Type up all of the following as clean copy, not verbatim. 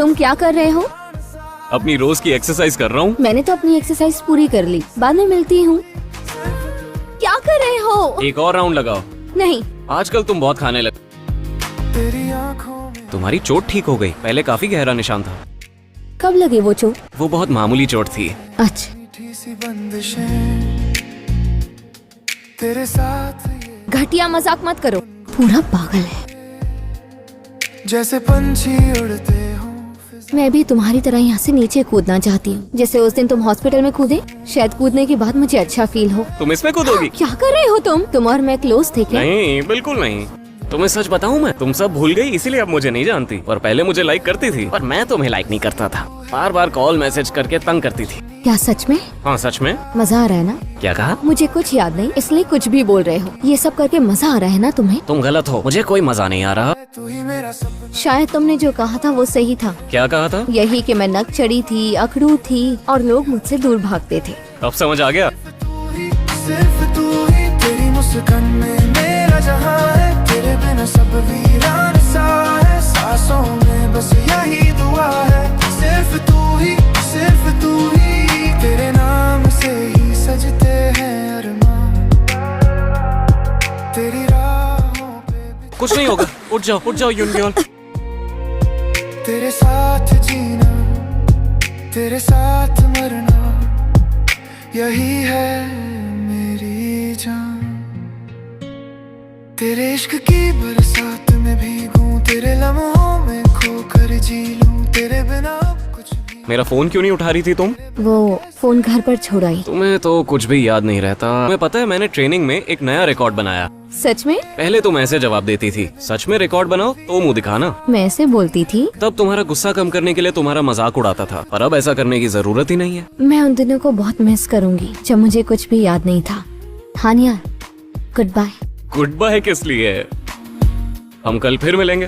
तुम क्या कर रहे हो? अपनी रोज की एक्सरसाइज कर रहा हूँ। मैंने तो अपनी एक्सरसाइज पूरी कर ली, बाद में मिलती हूँ। क्या कर रहे हो? एक और राउंड लगाओ। नहीं। आजकल तुम बहुत खाने लगे। तुम्हारी चोट ठीक हो गई, पहले काफी गहरा निशान था। कब लगे वो चोट? वो बहुत मामूली चोट थी। अच्छा। घटिया मजाक मत करो, पूरा पागल है। जैसे पंछी उड़ते हो। मैं भी तुम्हारी तरह यहाँ से नीचे कूदना चाहती हूँ, जैसे उस दिन तुम हॉस्पिटल में कूदे। शायद कूदने के बाद मुझे अच्छा फील हो। तुम इसमें कूदोगी? क्या कर रहे हो तुम और मैं क्लोज थे क्या? नहीं, बिल्कुल नहीं। तुम्हें सच बताऊं, मैं तुम सब भूल गई, इसीलिए अब मुझे नहीं जानती। और पहले मुझे लाइक करती थी, पर मैं तुम्हें लाइक नहीं करता था। बार बार कॉल मैसेज करके तंग करती थी। क्या सच में? हाँ सच में। मजा आ रहा है ना? क्या कहा? मुझे कुछ याद नहीं, इसलिए कुछ भी बोल रहे हो। ये सब करके मजा आ रहा है ना तुम्हें? तुम गलत हो, मुझे कोई मजा नहीं आ रहा। शायद तुमने जो कहा था वो सही था। क्या कहा था? यही कि मैं नक चढ़ी थी, अकड़ू थी और लोग मुझसे दूर भागते थे। अब समझ आ गया? सिर्फ तू ही, तेरी मुस्कान में मेरा जहां है। तेरे बिना सब वीरान सा है, सांसों में बस यही दुआ है। सिर्फ तू ही, तेरे नाम से ही सजते हैं अरमान। तेरी राहों पे कुछ नहीं होगा, उठ जाओ यूनियन। तेरे साथ जीना, तेरे साथ मरना, यही है मेरी जान। तेरे इश्क की बरसात में भीगूं, तेरे लम्हों में खोकर जी लूं। तेरे बिना कुछ भी। मेरा फोन क्यों नहीं उठा रही थी तुम? वो फोन घर पर छोड़ा ही। तुम्हें तो कुछ भी याद नहीं रहता। तुम्हें पता है, मैंने ट्रेनिंग में एक नया रिकॉर्ड बनाया। सच में? पहले तुम ऐसे जवाब देती थी, सच में रिकॉर्ड बनाओ तो मुंह दिखाना। मैं ऐसे बोलती थी? तब तुम्हारा गुस्सा कम करने के लिए तुम्हारा मजाक उड़ाता था, पर अब ऐसा करने की जरूरत ही नहीं है। मैं उन दिनों को बहुत मिस करूंगी जब मुझे कुछ भी याद नहीं था। हानिया, गुड बाय। गुड बाय किस लिए? हम कल फिर मिलेंगे।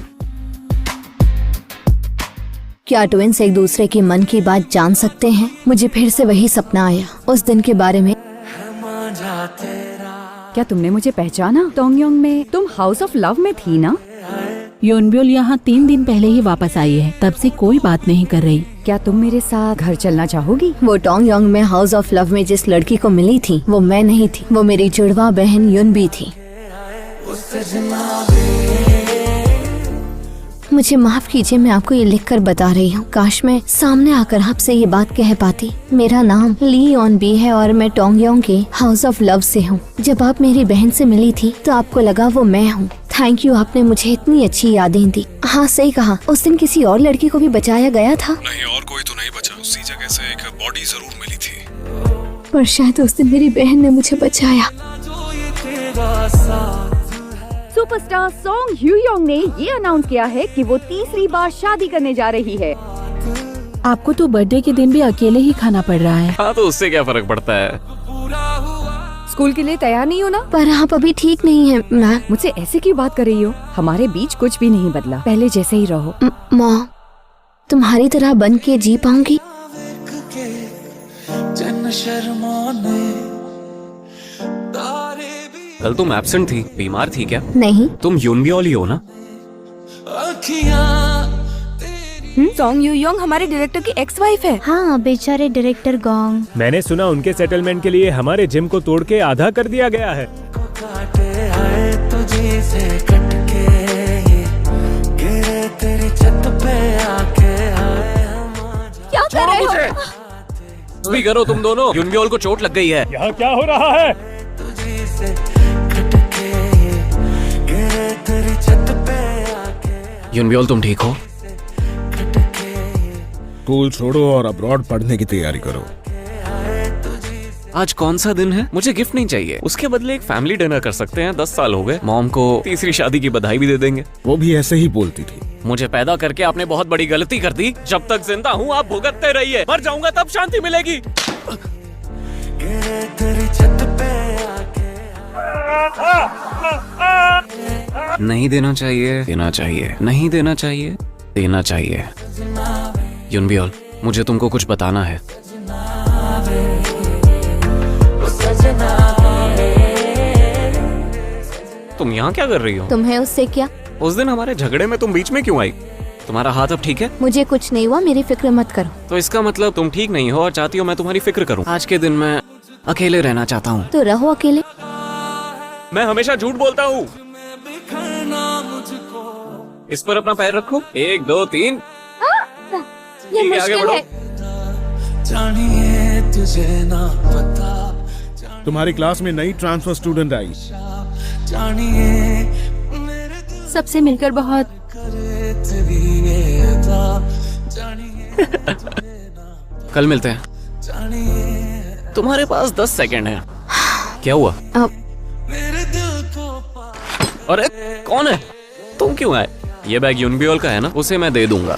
क्या ट्विंस एक दूसरे के मन की बात जान सकते हैं? मुझे फिर से वही सपना आया, उस दिन के बारे में। क्या तुमने मुझे पहचाना? टोंगयोंग में तुम हाउस ऑफ लव में थी ना? योनब्योल यहाँ 3 दिन पहले ही वापस आई है, तब से कोई बात नहीं कर रही। क्या तुम मेरे साथ घर चलना चाहोगी? वो टोंगयोंग में हाउस ऑफ लव में जिस लड़की को मिली थी वो मैं नहीं थी, वो मेरी जुड़वा बहन युनबी थी। मुझे माफ कीजिए, मैं आपको ये लिखकर बता रही हूँ। काश मैं सामने आकर आपसे ये बात कह पाती। मेरा नाम ली योनबी है और मैं टोंगयोंग के हाउस ऑफ लव से हूँ। जब आप मेरी बहन से मिली थी तो आपको लगा वो मैं हूँ। थैंक यू, आपने मुझे इतनी अच्छी यादें दी। हाँ सही कहा, उस दिन किसी और लड़की को भी बचाया गया था। नहीं, और कोई तो नहीं बचा। उसी जगह से एक बॉडी जरूर मिली थी, पर शायद उस दिन मेरी बहन ने मुझे बचाया। सुपरस्टार सोंग ह्यूयोंग ने ये अनाउंस किया है कि वो तीसरी बार शादी करने जा रही है। आपको तो बर्थडे के दिन भी अकेले ही खाना पड़ रहा है। हाँ तो उससे क्या फर्क पड़ता है? स्कूल के लिए तैयार नहीं हो ना? पर आप अभी ठीक नहीं है मैम। मुझसे ऐसे क्यों बात कर रही हो? हमारे बीच कुछ भी नहीं बदला, पहले जैसे ही रहो। मॉम, तुम्हारी तरह बन के जी पाऊंगी? कल तुम एब्सेंट थी, बीमार थी क्या? नहीं। तुम यूनब्योल ही हो ना? सोंग ह्यूयोंग हमारे डायरेक्टर की एक्स वाइफ है। हाँ, बेचारे डायरेक्टर गोंग। मैंने सुना उनके सेटलमेंट के लिए हमारे जिम को तोड़ के आधा कर दिया गया है। क्या कर रहे हो? भी करो तुम दोनों, यूनब्योल को चोट लग गई है। यहाँ क्या हो रहा है? यूनब्योल तुम ठीक हो? स्कूल छोड़ो और अब्रॉड पढ़ने की तैयारी करो। आज कौन सा दिन है? मुझे गिफ्ट नहीं चाहिए, उसके बदले एक फैमिली डिनर कर सकते हैं। 10 साल हो गए, मॉम को तीसरी शादी की बधाई भी दे देंगे। वो भी ऐसे ही बोलती थी। मुझे पैदा करके आपने बहुत बड़ी गलती कर दी। जब तक जिंदा हूँ आप भुगतते रहिए, मर जाऊंगा तब शांति मिलेगी। नहीं देना चाहिए, देना चाहिए, नहीं देना चाहिए, देना चाहिए। यूनब्योल, मुझे तुमको कुछ बताना है। तुम यहाँ क्या कर रही हो? तुम्हें उससे क्या? उस दिन हमारे झगड़े में तुम बीच में क्यों आई? तुम्हारा हाथ अब ठीक है? मुझे कुछ नहीं हुआ, मेरी फिक्र मत करो। तो इसका मतलब तुम ठीक नहीं हो और चाहती हो मैं तुम्हारी फिक्र करूं। आज के दिन मैं अकेले रहना चाहता हूँ। तो रहो अकेले। मैं हमेशा झूठ बोलता हूँ। इस पर अपना पैर रखो। 1 2 3। ये ठीक है, आगे मुश्किल बढ़ो। है। जानिए तुझे ना पता, तुम्हारी क्लास में नई ट्रांसफर स्टूडेंट आई। जानिए मेरे सबसे मिलकर बहुत करे तेरी ये अदा, जानिए कल मिलते हैं। जानिए तुम्हारे पास 10 सेकंड है। क्या हुआ? अब मेरे दिल को अरे कौन है? तुम क्यों आए? ये बैग यूनबियोल का है ना? उसे मैं दे दूंगा।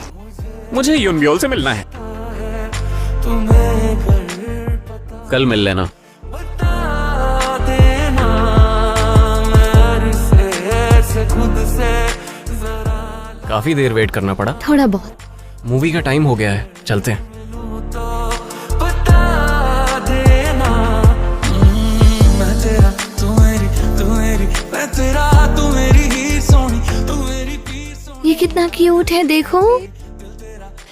मुझे यूनबियोल से मिलना है। तुम्हें घर कल मिल लेना। बता देना, मेरे से खुद से जरा काफी देर वेट करना पड़ा। थोड़ा बहुत। मूवी का टाइम हो गया है, चलते हैं। तो बता देना। मैं तेरा तू मेरी मैं तेरा तू मेरी ही सोनी, तू मेरी पीर सोनी। ये कितना क्यूट है, देखो।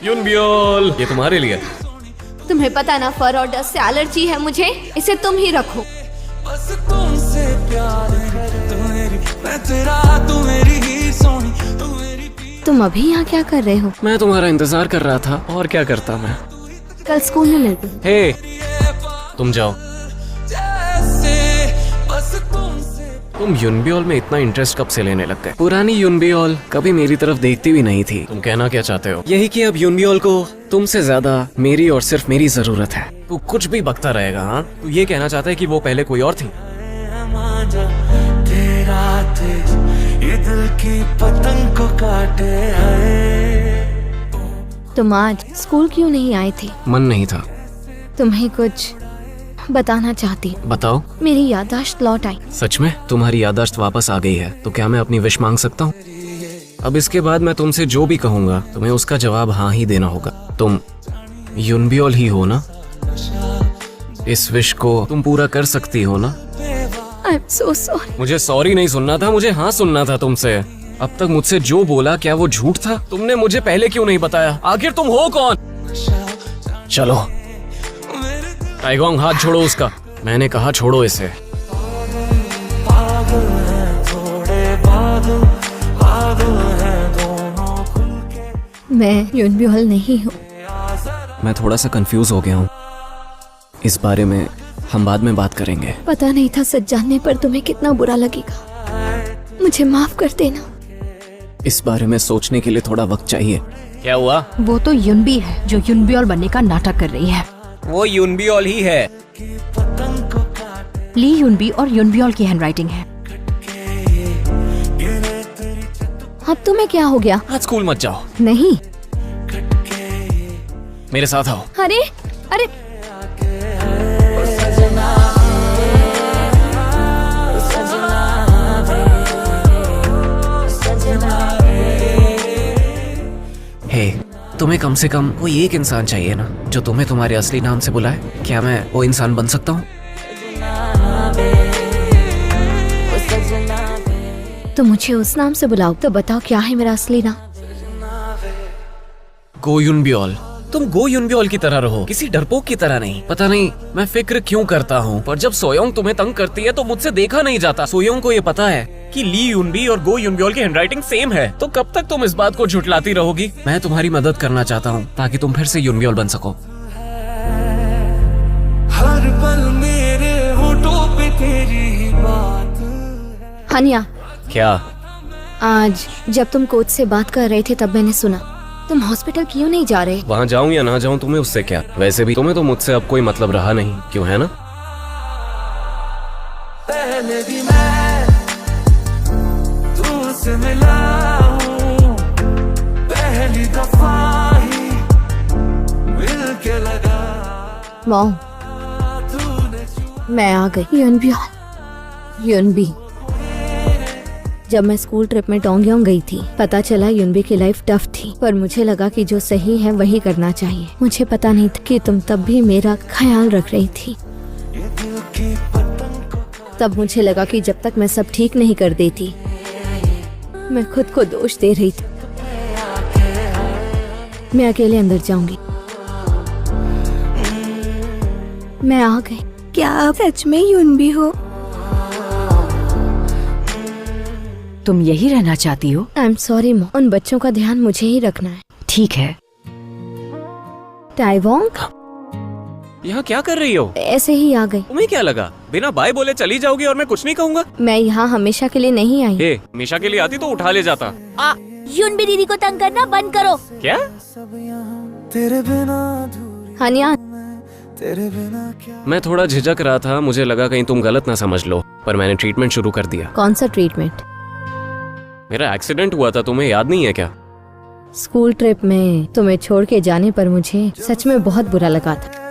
यूनबियोल, ये तुम्हारे लिए। तुम्हें पता ना, फर और डस्ट से एलर्जी है मुझे। इसे तुम ही रखो। बस तुमसे प्यार है, तू मेरी मैं तेरा तू मेरी ही सोनी, तू मेरी पीर। तुम अभी यहाँ क्या कर रहे हो? मैं तुम्हारा इंतजार कर रहा था, और क्या करता मैं। कल स्कूल में मिलते हैं। हे, तुम जाओ। जैसे बस तुमसे तुम यूनबियोल में इतना इंटरेस्ट कब से लेने लग गए? पुरानी यूनबियोल कभी मेरी तरफ देखती भी नहीं थी। तुम कहना क्या चाहते हो? यही कि अब यूनबियोल को तुमसे ज्यादा मेरी और सिर्फ मेरी जरूरत है। तू कुछ भी बकता रहेगा। हाँ, तू ये कहना चाहता है कि वो पहले कोई और थी? मांझा तेरा तेज, ये दिल की पतंग को काटे है। तुम आज स्कूल क्यों नहीं आए थे? मन नहीं था। तुम्हें कुछ बताना चाहती हूँ। बताओ। मेरी याददाश्त लौट आई। सच में? तुम्हारी याददाश्त वापस आ गई है, तो क्या मैं अपनी विश मांग सकता हूँ? अब इसके बाद मैं तुमसे जो भी कहूँगा तुम्हें उसका जवाब हाँ ही देना होगा। तुम यूनबियोल ही हो ना? इस विश को तुम पूरा कर सकती हो ना? I am so sorry. मुझे सॉरी नहीं सुनना था, मुझे हाँ सुनना था तुमसे। अब तक मुझसे जो बोला क्या वो झूठ था? तुमने मुझे पहले क्यों नहीं बताया? आखिर तुम हो कौन? चलो टाइगोंग, हाथ छोड़ो उसका। मैंने कहा छोड़ो इसे। पागल है थोड़े बादल, बादल है दोनों खुल के। मैं यूनबियोल नहीं हूँ। मैं थोड़ा सा कंफ्यूज हो गया हूँ। इस बारे में हम बाद में बात करेंगे। पता नहीं था सच जानने पर तुम्हें कितना बुरा लगेगा। मुझे माफ कर देना। इस बारे में सोचने के लिए थोड़ा वक्त चाहिए। क्या हुआ? वो तो यूनबी है जो यूनबियोल बनने का नाटक कर रही है। वो यूनबियोल ही है। पतंग को काटे ली यूनबी और यूनबियोल की हैंडराइटिंग है। गिरे तेरी अब तुम्हें क्या हो गया? आज स्कूल मत जाओ। नहीं। मेरे साथ आओ। अरे अरे, हे, तुम्हें कम से कम कोई एक इंसान चाहिए ना जो तुम्हें तुम्हारे असली नाम से बुलाए। क्या मैं वो इंसान बन सकता हूँ? तो मुझे उस नाम से बुलाओ। तो बताओ क्या है मेरा असली नाम? गो यूनबियोल। तुम गो यूनबियोल की तरह रहो, किसी डरपोक की तरह नहीं। पता नहीं मैं फिक्र क्यों करता हूँ, पर जब सोयोंग तुम्हें तंग करती है तो मुझसे देखा नहीं जाता। सोयोंग को ये पता है कि ली यूनबी और गो यूनबियोल की हैंडराइटिंग सेम है। तो कब तक तुम इस बात को झुठलाती रहोगी? मैं तुम्हारी मदद करना चाहता हूँ ताकि तुम फिर से यूनबियोल बन सको। हर पल मेरे होठों पे तेरी बात। हानिया, क्या? आज जब तुम कोच से बात कर रहे थे तब मैंने सुना तुम हॉस्पिटल क्यों नहीं जा रहे? वहाँ जाऊँ या ना जाऊँ तुम्हें उससे क्या? वैसे भी तुम्हें तो मुझसे अब कोई मतलब रहा नहीं, क्यों है ना? पहले भी मैं तुझसे मिला हूँ, पहली दफा ही मिल के लगा। मॉम, मैं आ गई। यूनबी। जब मैं स्कूल ट्रिप में टोंगयोंग गई थी, पता चला यूनबी की लाइफ टफ थी, पर मुझे लगा कि जो सही है वही करना चाहिए। मुझे पता नहीं था कि तुम तब भी मेरा ख्याल रख रही थी। तब मुझे लगा कि जब तक मैं सब ठीक नहीं कर देती, मैं खुद को दोष दे रही थी। मैं अकेले अंदर जाऊंगी। मैं आ गई। क्या आप सच में यूनबी हो? तुम यही रहना चाहती हो? आई एम सॉरी मॉम, उन बच्चों का ध्यान मुझे ही रखना है। ठीक है। टाइवोंग, यहाँ क्या कर रही हो? ऐसे ही आ गई। तुम्हें क्या लगा बिना बाय बोले चली जाओगी और मैं कुछ नहीं कहूँगा? मैं यहाँ हमेशा के लिए नहीं आई। ए, हमेशा के लिए आती तो उठा ले जाता। यूनबी दीदी को तंग करना बंद करो। क्या? तेरे बिना अधूरी हानिया, तेरे बिना क्या। मैं थोड़ा झिझक रहा था, मुझे लगा कहीं तुम गलत ना समझ लो, पर मैंने ट्रीटमेंट शुरू कर दिया। कौन सा ट्रीटमेंट? मेरा एक्सीडेंट हुआ था, तुम्हें याद नहीं है क्या? स्कूल ट्रिप में तुम्हें छोड़ के जाने पर मुझे सच में बहुत बुरा लगा था।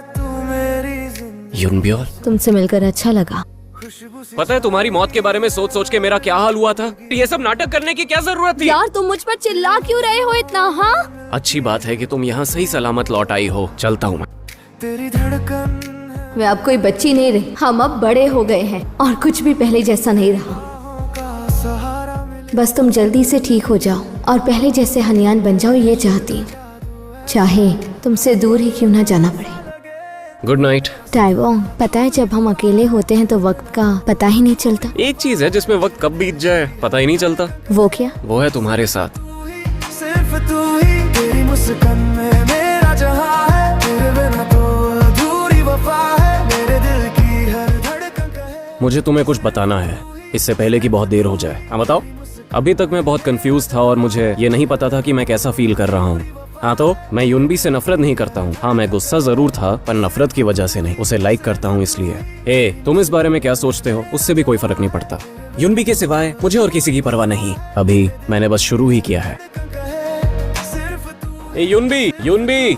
यूनब्योल, तुमसे मिलकर अच्छा लगा। पता है तुम्हारी मौत के बारे में सोच सोच के मेरा क्या हाल हुआ था? ये सब नाटक करने की क्या जरूरत थी? यार तुम मुझ पर चिल्ला क्यों रहे हो इतना? हाँ, अच्छी बात है कि तुम यहाँ सही सलामत लौट आई हो। चलता हूँ मैं। तेरी धड़कन मैं अब कोई बच्ची नहीं रही। हम अब बड़े हो गए हैं और कुछ भी पहले जैसा नहीं रहा। का सहारा मिले। बस तुम जल्दी से ठीक हो जाओ और पहले जैसे हनियान बन जाओ, ये चाहती हूँ। चाहे तुमसे दूर ही क्यों ना जाना पड़े। Good night. टाइवोंग, पता है जब हम अकेले होते हैं तो वक्त का पता ही नहीं चलता। एक चीज है जिसमें वक्त कब बीत जाए पता ही नहीं चलता। वो क्या? वो है तुम्हारे साथ। सिर्फ तू ही, तेरी मुस्कान में मेरा जहां है। तेरे बिना तो अधूरी वफा है। मेरे दिल की हर धड़कन कहे। मुझे तुम्हें कुछ बताना है, इससे पहले कि बहुत देर हो जाए। हाँ बताओ। अभी तक मैं बहुत कंफ्यूज था और मुझे ये नहीं पता था कि मैं कैसा फील कर रहा हूँ। हाँ तो मैं यूनबी से नफरत नहीं करता हूँ। हाँ मैं गुस्सा जरूर था, पर नफरत की वजह से नहीं, उसे लाइक करता हूँ इसलिए। ए, तुम इस बारे में क्या सोचते हो? उससे भी कोई फर्क नहीं पड़ता। यूनबी के सिवाय मुझे और किसी की परवाह नहीं। अभी मैंने बस शुरू ही किया है। ए यूनबी, यूनबी,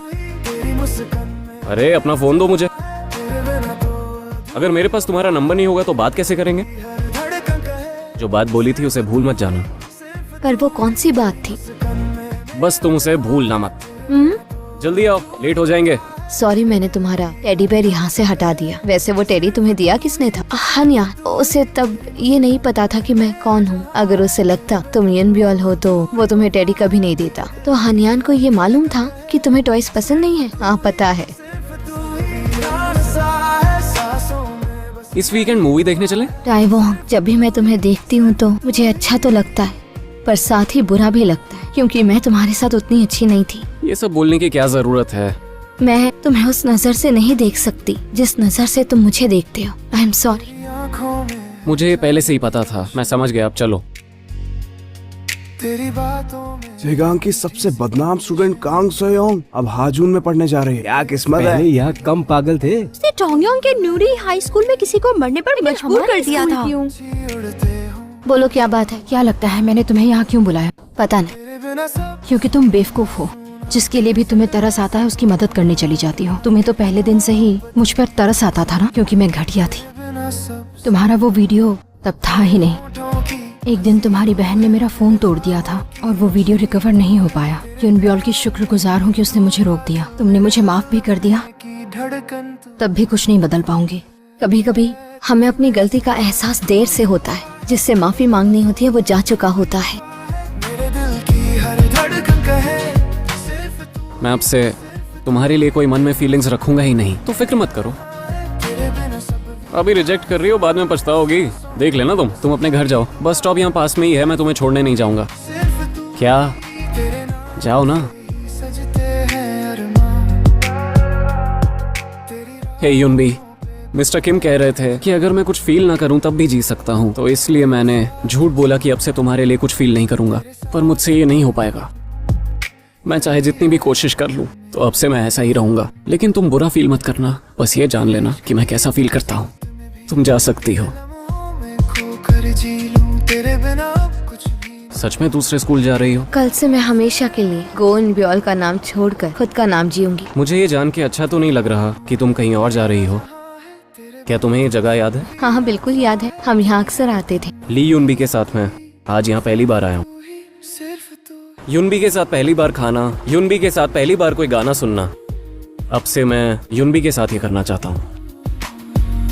अरे अपना फोन दो मुझे। अगर मेरे पास तुम्हारा नंबर नहीं होगा तो बात कैसे करेंगे? जो बात बोली थी उसे भूल मत जाना। पर वो कौन सी बात थी? बस तुम उसे भूलना मत। जल्दी आओ, लेट हो जाएंगे। सॉरी, मैंने तुम्हारा टेडी बेयर यहाँ से हटा दिया। वैसे वो टेडी तुम्हें दिया किसने था? हानिया, उसे तब ये नहीं पता था कि मैं कौन हूँ। अगर उसे लगता तुम यूनब्योल हो तो वो तुम्हें टेडी कभी नहीं देता। तो हानियान को ये मालूम था कि तुम्हें टॉयज पसंद नहीं है? हाँ पता है। इस वीकेंड मूवी देखने चले? टाइवोंग, जब भी मैं तुम्हें देखती हूँ तो मुझे अच्छा तो लगता है, पर साथ ही बुरा भी लगता है, क्योंकि मैं तुम्हारे साथ उतनी अच्छी नहीं थी। ये सब बोलने की क्या जरूरत है? मैं तुम्हें उस नजर से नहीं देख सकती जिस नजर से तुम मुझे देखते हो। I am sorry. मुझे ये पहले से ही पता था, मैं समझ गया। अब चलो। तेरी बातों में जेगांग की सबसे बदनाम स्टूडेंट कांग सोयोंग अब हाजून में पढ़ने जा रहे हैं। क्या किस्मत है। यहाँ कम पागल थे। उसने टोंगयोंग के नूरी हाई स्कूल में किसी को मरने पर मजबूर कर दिया था। उड़ते हो। बोलो क्या बात है? क्या लगता है मैंने तुम्हें यहाँ क्यों बुलाया? पता नहीं। तेरे बिना सब क्योंकि तुम बेवकूफ हो। जिसके लिए भी तुम्हें तरस आता है उसकी मदद करने चली जाती हो। तुम्हें तो पहले दिन से ही मुझ पर तरस आता था ना, क्योंकि मैं घटिया थी। बिना सब तुम्हारा वो वीडियो तब था ही नहीं। होठों की एक दिन तुम्हारी बहन ने मेरा फोन तोड़ दिया था और वो वीडियो रिकवर नहीं हो पाया। यूनब्योल की शुक्रगुजार हूँ कि उसने मुझे रोक दिया। तुमने मुझे माफ भी कर दिया, की धड़कन तू। तब भी कुछ नहीं बदल पाऊंगी। कभी कभी हमें अपनी गलती का एहसास देर से होता है। जिससे माफी मांगनी होती है वो जा चुका होता है। मेरे दिल की हर धड़कन कहे सिर्फ तू। मैं आपसे तुम्हारे लिए कोई मन में फीलिंग्स रखूंगा ही नहीं, तो फिक्र मत करो। तेरे बिना सब अभी रिजेक्ट कर रही हो, बाद में पछताओगी। देख लेना तुम अपने घर जाओ। बस स्टॉप यहाँ पास में ही है, मैं तुम्हें छोड़ने नहीं जाऊंगा। सिर्फ तू। क्या? तेरे नाम जाओ ना। सजते हैं अरमान। तेरी हे यूनबी, मिस्टर किम कह रहे थे कि अगर मैं कुछ फील ना करूं तब भी जी सकता हूं, तो इसलिए मैंने झूठ बोला कि अब से तुम्हारे लिए कुछ फील नहीं करूंगा। पर मुझसे ये नहीं हो पाएगा। मैं चाहे जितनी भी कोशिश कर लूं तो अब से मैं ऐसा ही रहूंगा। लेकिन तुम बुरा फील मत करना, बस ये जान लेना कि मैं कैसा फील करता हूँ। तुम जा सकती हो। में खोकर जी लूं तेरे बिना अब कुछ भी। सच में दूसरे स्कूल जा रही हो? कल से मैं हमेशा के लिए गो यूनब्योल का नाम छोड़कर खुद का नाम जीऊंगी। मुझे ये जान के अच्छा तो नहीं लग रहा कि तुम कहीं और जा रही हो। क्या तुम्हें ये जगह याद है? हाँ हाँ बिल्कुल याद है, हम यहाँ अक्सर आते थे। ली यूनबी के साथ मैं आज यहाँ पहली बार आया हूँ। सिर्फ तू। यूनबी के साथ पहली बार खाना, यूनबी के साथ पहली बार कोई गाना सुनना। अब से मैं यूनबी के साथ ही करना चाहता हूँ।